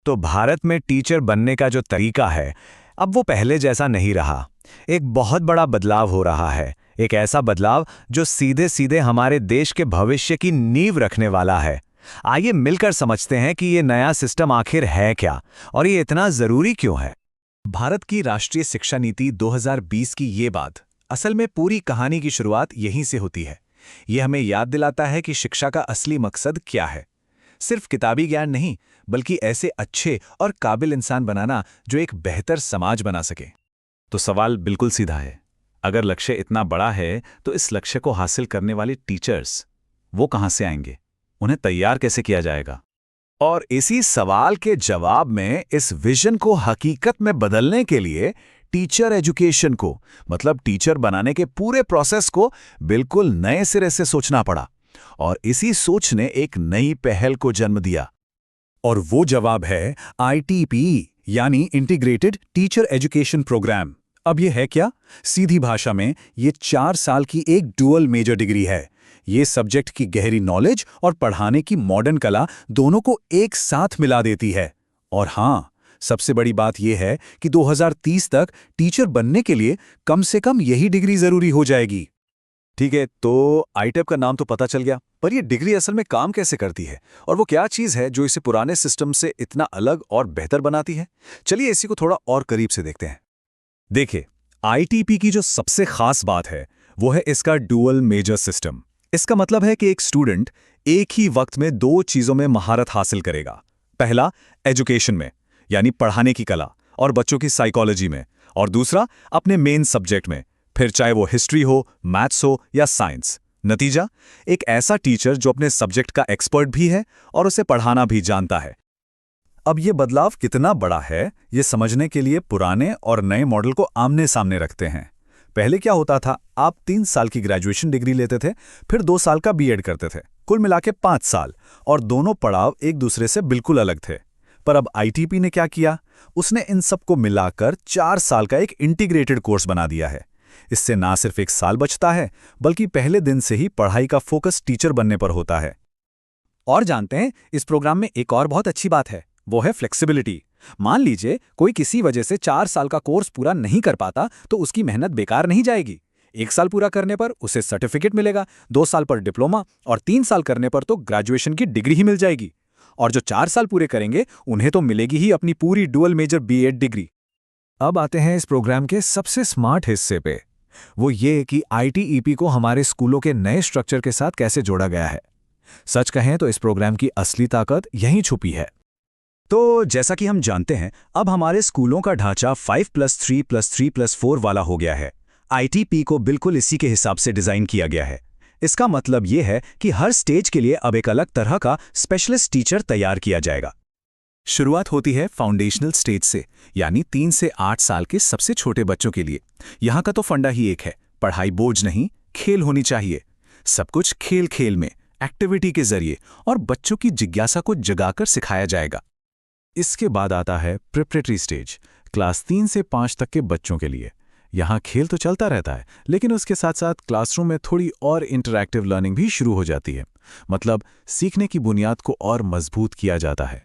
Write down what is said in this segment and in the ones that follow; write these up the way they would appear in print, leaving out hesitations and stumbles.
तो भारत में टीचर बनने का जो तरीका है, अब वो पहले जैसा नहीं रहा। एक बहुत बड़ा बदलाव हो रहा है, एक ऐसा बदलाव जो सीधे सीधे हमारे देश के भविष्य की नींव रखने वाला है। आइए मिलकर समझते हैं कि ये नया सिस्टम आखिर है क्या और ये इतना जरूरी क्यों है। भारत की राष्ट्रीय शिक्षा नीति 2020 की ये बात, असल में पूरी कहानी की शुरुआत यहीं से होती है। ये हमें याद दिलाता है कि शिक्षा का असली मकसद क्या है। सिर्फ किताबी ज्ञान नहीं, बल्कि ऐसे अच्छे और काबिल इंसान बनाना जो एक बेहतर समाज बना सके। तो सवाल बिल्कुल सीधा है, अगर लक्ष्य इतना बड़ा है तो इस लक्ष्य को हासिल करने वाले टीचर्स वो कहां से आएंगे, उन्हें तैयार कैसे किया जाएगा? और इसी सवाल के जवाब में इस विजन को हकीकत में बदलने के लिए टीचर एजुकेशन को, मतलब टीचर बनाने के पूरे प्रोसेस को बिल्कुल नए सिरे से सोचना पड़ा। और इसी सोच ने एक नई पहल को जन्म दिया। और वो जवाब है ITP, यानी इंटीग्रेटेड टीचर एजुकेशन प्रोग्राम। अब ये है क्या? सीधी भाषा में ये 4 साल की एक डुअल मेजर डिग्री है। ये सब्जेक्ट की गहरी नॉलेज और पढ़ाने की मॉडर्न कला दोनों को एक साथ मिला देती है। और हाँ, सबसे बड़ी बात यह है कि 2030 तक टीचर बनने के लिए कम से कम यही डिग्री जरूरी हो जाएगी। ठीक है, तो ITEP का नाम तो पता चल गया, पर ये डिग्री असल में काम कैसे करती है और वो क्या चीज़ है जो इसे पुराने सिस्टम से इतना अलग और बेहतर बनाती है? चलिए इसी को थोड़ा और करीब से देखते हैं। देखिए, ITP की जो सबसे खास बात है वो है इसका डुअल मेजर सिस्टम। इसका मतलब है कि एक स्टूडेंट एक ही वक्त में 2 चीज़ों में महारत हासिल करेगा। पहला, एजुकेशन में, यानी पढ़ाने की कला और बच्चों की साइकोलॉजी में, और दूसरा अपने मेन सब्जेक्ट में, फिर चाहे वो हिस्ट्री हो, मैथ्स हो या साइंस। नतीजा, एक ऐसा टीचर जो अपने सब्जेक्ट का एक्सपर्ट भी है और उसे पढ़ाना भी जानता है। अब ये बदलाव कितना बड़ा है, ये समझने के लिए पुराने और नए मॉडल को आमने सामने रखते हैं। पहले क्या होता था, आप 3 साल की ग्रेजुएशन डिग्री लेते थे, फिर 2 साल का बीएड करते थे, कुल मिला के 5 साल, और दोनों पड़ाव एक दूसरे से बिल्कुल अलग थे। पर अब ITP ने क्या किया, उसने इन सबको मिलाकर 4 साल का एक इंटीग्रेटेड कोर्स बना दिया है। इससे ना सिर्फ 1 साल बचता है, बल्कि पहले दिन से ही पढ़ाई का फोकस टीचर बनने पर होता है। और जानते हैं, इस प्रोग्राम में एक और बहुत अच्छी बात है, वो है फ्लेक्सिबिलिटी। मान लीजिए कोई किसी वजह से 4 साल का कोर्स पूरा नहीं कर पाता, तो उसकी मेहनत बेकार नहीं जाएगी। 1 साल पूरा करने पर उसे सर्टिफिकेट मिलेगा, 2 साल पर डिप्लोमा, और 3 साल करने पर तो ग्रेजुएशन की डिग्री ही मिल जाएगी। और जो 4 साल पूरे करेंगे उन्हें तो मिलेगी ही अपनी पूरी डुअल मेजर बीएड डिग्री। अब आते हैं इस प्रोग्राम के सबसे स्मार्ट हिस्से पे, वो ये कि ITEP को हमारे स्कूलों के नए स्ट्रक्चर के साथ कैसे जोड़ा गया है। सच कहें तो इस प्रोग्राम की असली ताकत यहीं छुपी है। तो जैसा कि हम जानते हैं, अब हमारे स्कूलों का ढांचा 5+3+3+4 वाला हो गया है। ITP को बिल्कुल इसी के हिसाब से डिज़ाइन किया गया है। इसका मतलब ये है कि हर स्टेज के लिए अब एक अलग तरह का स्पेशलिस्ट टीचर तैयार किया जाएगा। शुरुआत होती है फाउंडेशनल स्टेज से, यानी 3 से 8 साल के सबसे छोटे बच्चों के लिए। यहाँ का तो फंडा ही एक है, पढ़ाई बोझ नहीं, खेल होनी चाहिए। सब कुछ खेल खेल में, एक्टिविटी के जरिए और बच्चों की जिज्ञासा को जगाकर सिखाया जाएगा। इसके बाद आता है प्रिपरेटरी स्टेज, क्लास 3 से 5 तक के बच्चों के लिए। यहाँ खेल तो चलता रहता है, लेकिन उसके साथ साथ क्लासरूम में थोड़ी और इंटरैक्टिव लर्निंग भी शुरू हो जाती है। मतलब सीखने की बुनियाद को और मजबूत किया जाता है।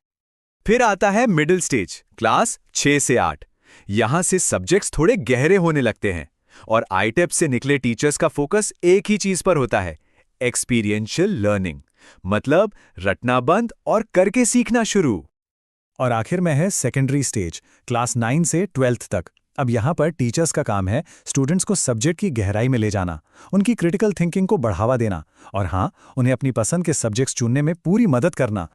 फिर आता है मिडिल स्टेज, क्लास 6 से 8। यहाँ से सब्जेक्ट्स थोड़े गहरे होने लगते हैं और ITEP से निकले टीचर्स का फोकस एक ही चीज पर होता है, एक्सपीरियंशियल लर्निंग, मतलब रटना बंद और करके सीखना शुरू। और आखिर में है सेकेंडरी स्टेज, क्लास 9 से 12th तक। अब यहाँ पर टीचर्स का काम है स्टूडेंट्स को सब्जेक्ट की गहराई में ले जाना, उनकी क्रिटिकल थिंकिंग को बढ़ावा देना, और हाँ, उन्हें अपनी पसंद के सब्जेक्ट्स चुनने में पूरी मदद करना।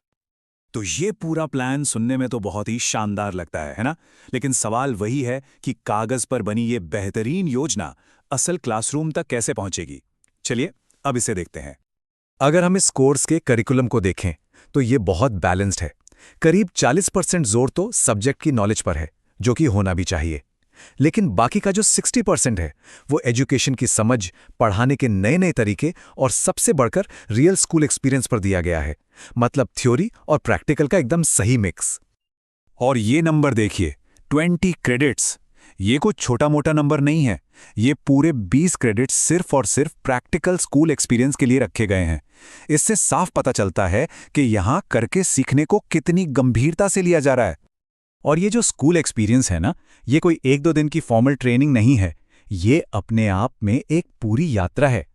तो ये पूरा प्लान सुनने में तो बहुत ही शानदार लगता है ना? लेकिन सवाल वही है कि कागज पर बनी ये बेहतरीन योजना असल क्लासरूम तक कैसे पहुंचेगी? चलिए अब इसे देखते हैं। अगर हम इस कोर्स के करिकुलम को देखें तो ये बहुत बैलेंस्ड है। करीब 40% जोर तो सब्जेक्ट की नॉलेज पर है, जो कि होना भी चाहिए, लेकिन बाकी का जो 60% है वो एजुकेशन की समझ, पढ़ाने के नए नए तरीके और सबसे बढ़कर रियल स्कूल एक्सपीरियंस पर दिया गया है। मतलब थ्योरी और प्रैक्टिकल का एकदम सही मिक्स। और ये नंबर देखिए, 20 क्रेडिट्स। ये कोई छोटा मोटा नंबर नहीं है। ये पूरे 20 क्रेडिट सिर्फ और सिर्फ प्रैक्टिकल स्कूल एक्सपीरियंस के लिए रखे गए हैं। इससे साफ पता चलता है कि यहाँ करके सीखने को कितनी गंभीरता से लिया जा रहा है। और ये जो स्कूल एक्सपीरियंस है ना, ये कोई 1-2 दिन की फॉर्मल ट्रेनिंग नहीं है। ये अपने आप में एक पूरी यात्रा है।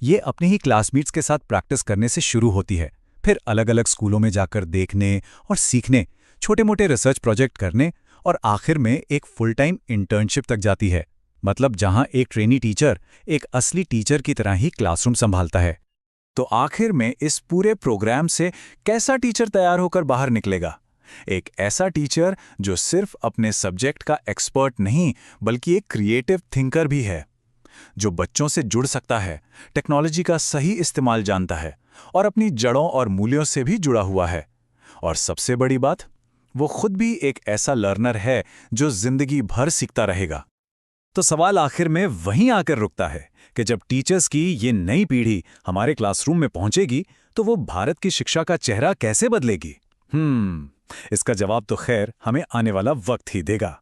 ये अपने ही क्लासमेट्स के साथ प्रैक्टिस करने से शुरू होती है, फिर अलग-अलग स्कूलों में जाकर देखने और सीखने, छोटे-मोटे रिसर्च प्रोजेक्ट करने और आखिर में एक फुल टाइम इंटर्नशिप तक जाती है। मतलब जहां एक ट्रेनी टीचर एक असली टीचर की तरह ही क्लासरूम संभालता है। तो आखिर में इस पूरे प्रोग्राम से कैसा टीचर तैयार होकर बाहर निकलेगा? एक ऐसा टीचर जो सिर्फ अपने सब्जेक्ट का एक्सपर्ट नहीं बल्कि एक क्रिएटिव थिंकर भी है, जो बच्चों से जुड़ सकता है, टेक्नोलॉजी का सही इस्तेमाल जानता है और अपनी जड़ों और मूल्यों से भी जुड़ा हुआ है। और सबसे बड़ी बात, वो खुद भी एक ऐसा लर्नर है जो जिंदगी भर सीखता रहेगा। तो सवाल आखिर में वहीं आकर रुकता है कि जब टीचर्स की ये नई पीढ़ी हमारे क्लासरूम में पहुंचेगी तो वो भारत की शिक्षा का चेहरा कैसे बदलेगी? इसका जवाब तो खैर हमें आने वाला वक्त ही देगा।